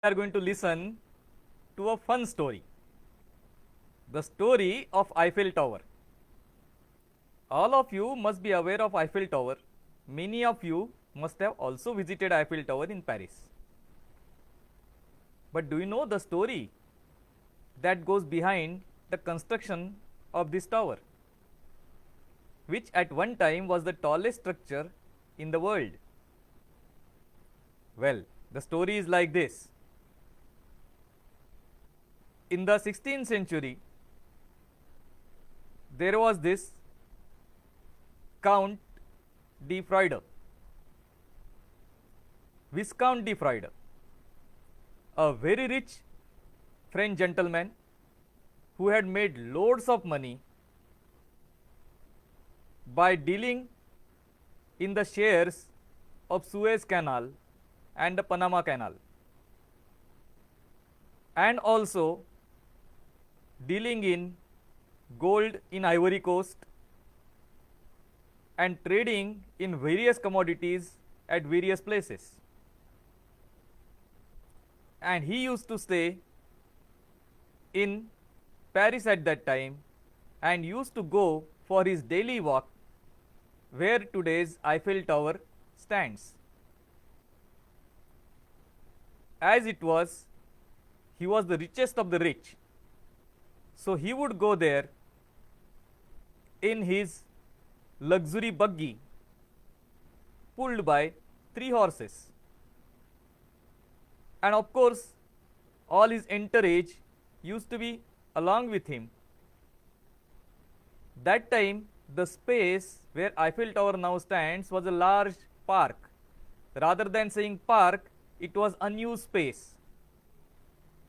are going to listen to a fun story. The story of Eiffel Tower. All of you must be aware of Eiffel Tower. Many of you must have also visited Eiffel Tower in Paris. But do you know the story that goes behind the construction of this tower, which at one time was the tallest structure in the world? Well, the story is like this. In the 16th century, there was this Count De Freude, Viscount De Freude, a very rich French gentleman who had made loads of money by dealing in the shares of Suez Canal and the Panama Canal, and also dealing in gold in Ivory Coast and trading in various commodities at various places. And he used to stay in Paris at that time and used to go for his daily walk where today's Eiffel Tower stands. As it was, he was the richest of the rich, so he would go there in his luxury buggy pulled by 3 horses, and of course all his entourage used to be along with him. That time the space where Eiffel Tower now stands was a large park. Rather than saying park, it was unused space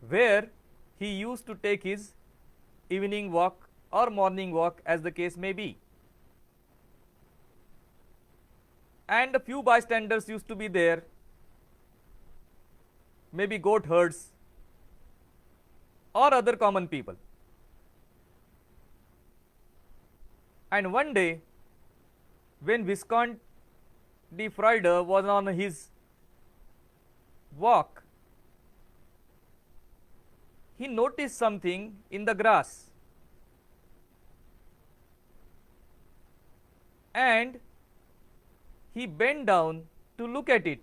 where he used to take his evening walk or morning walk, as the case may be. And a few bystanders used to be there, maybe goat herds or other common people. And one day, when Viscount De Freude was on his walk, he noticed something in the grass, and he bent down to look at it.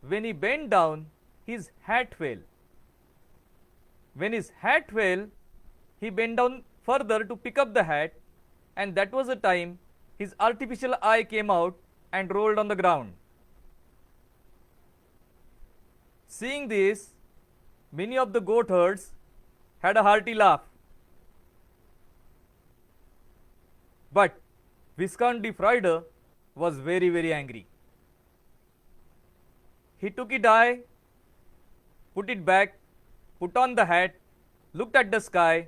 When he bent down, his hat fell. When his hat fell, he bent down further to pick up the hat, and that was the time his artificial eye came out and rolled on the ground. Seeing this, many of the goat herds had a hearty laugh. But Viscount De Freude was very, very angry. He took his eye, put it back, put on the hat, looked at the sky,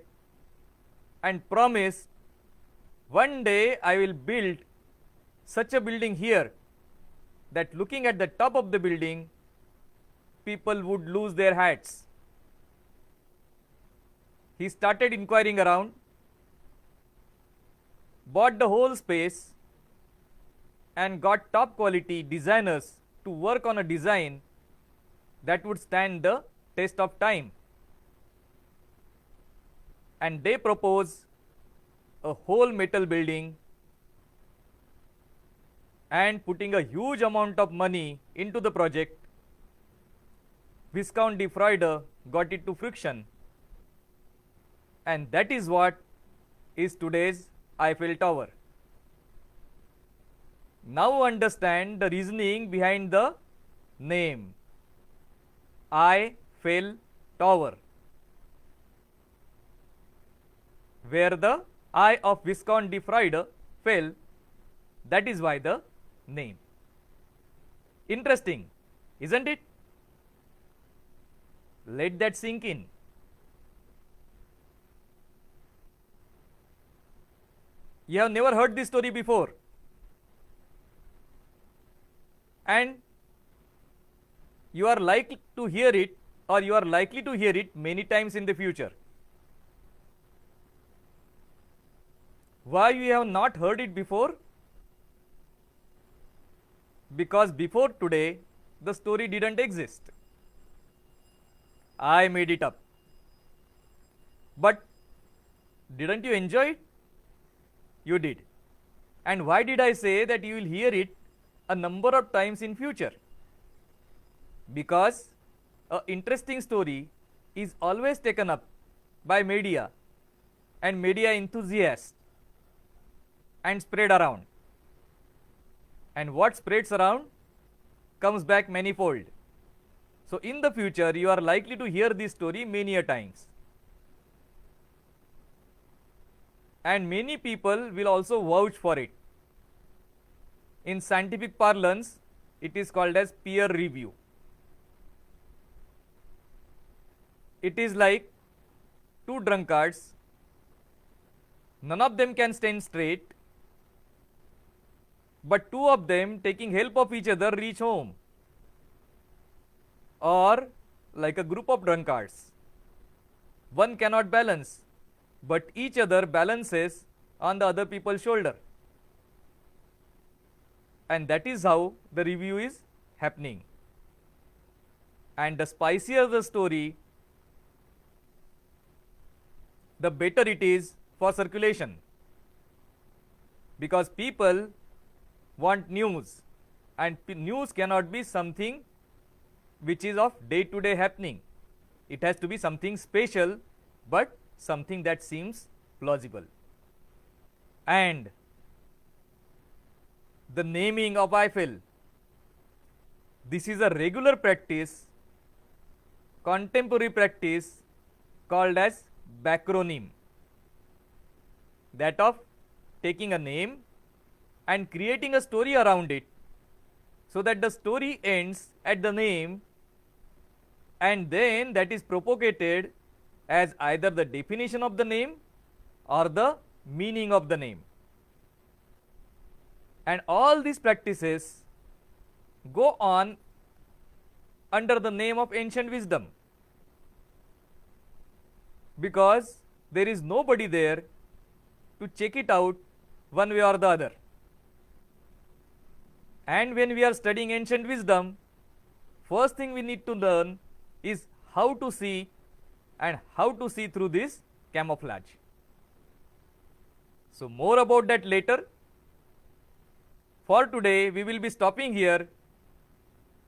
and promised, one day I will build such a building here that looking at the top of the building, people would lose their hats. He started inquiring around, bought the whole space, and got top quality designers to work on a design that would stand the test of time. And they proposed a whole metal building and putting a huge amount of money into the project. Viscount De Freude got it to fruition, and that is what is today's Eiffel Tower. Now understand the reasoning behind the name Eiffel Tower, where the eye of Viscount De Freude fell. That is why the name. Interesting, isn't it? Let that sink in. You have never heard this story before, and you are likely to hear it, or you are likely to hear it many times in the future. Why you have not heard it before? Because before today, the story didn't exist. I made it up. But didn't you enjoy it? You did. And why did I say that you will hear it a number of times in future? Because an interesting story is always taken up by media and media enthusiasts and spread around. And what spreads around comes back manifold. So in the future you are likely to hear this story many a times. And many people will also vouch for it. In scientific parlance, it is called as peer review. It is like two drunkards, none of them can stand straight, but two of them taking help of each other reach home. Or like a group of drunkards, one cannot balance, but each other balances on the other people's shoulder. And that is how the review is happening. And the spicier the story, the better it is for circulation. Because people want news, and news cannot be something which is of day-to-day happening. It has to be something special, but something that seems plausible. And the naming of Eiffel, this is a regular practice, contemporary practice called as bacronym, that of taking a name and creating a story around it, so that the story ends at the name, and then that is propagated as either the definition of the name or the meaning of the name. And all these practices go on under the name of ancient wisdom, because there is nobody there to check it out one way or the other. And when we are studying ancient wisdom, first thing we need to learn is how to see, and how to see through this camouflage. So more about that later. For today we will be stopping here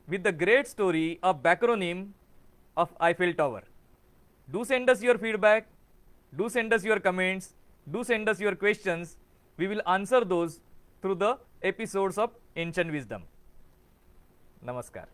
with the great story of bacronym of Eiffel Tower. Do send us your feedback, do send us your comments, do send us your questions. We will answer those through the episodes of Ancient Wisdom. Namaskar.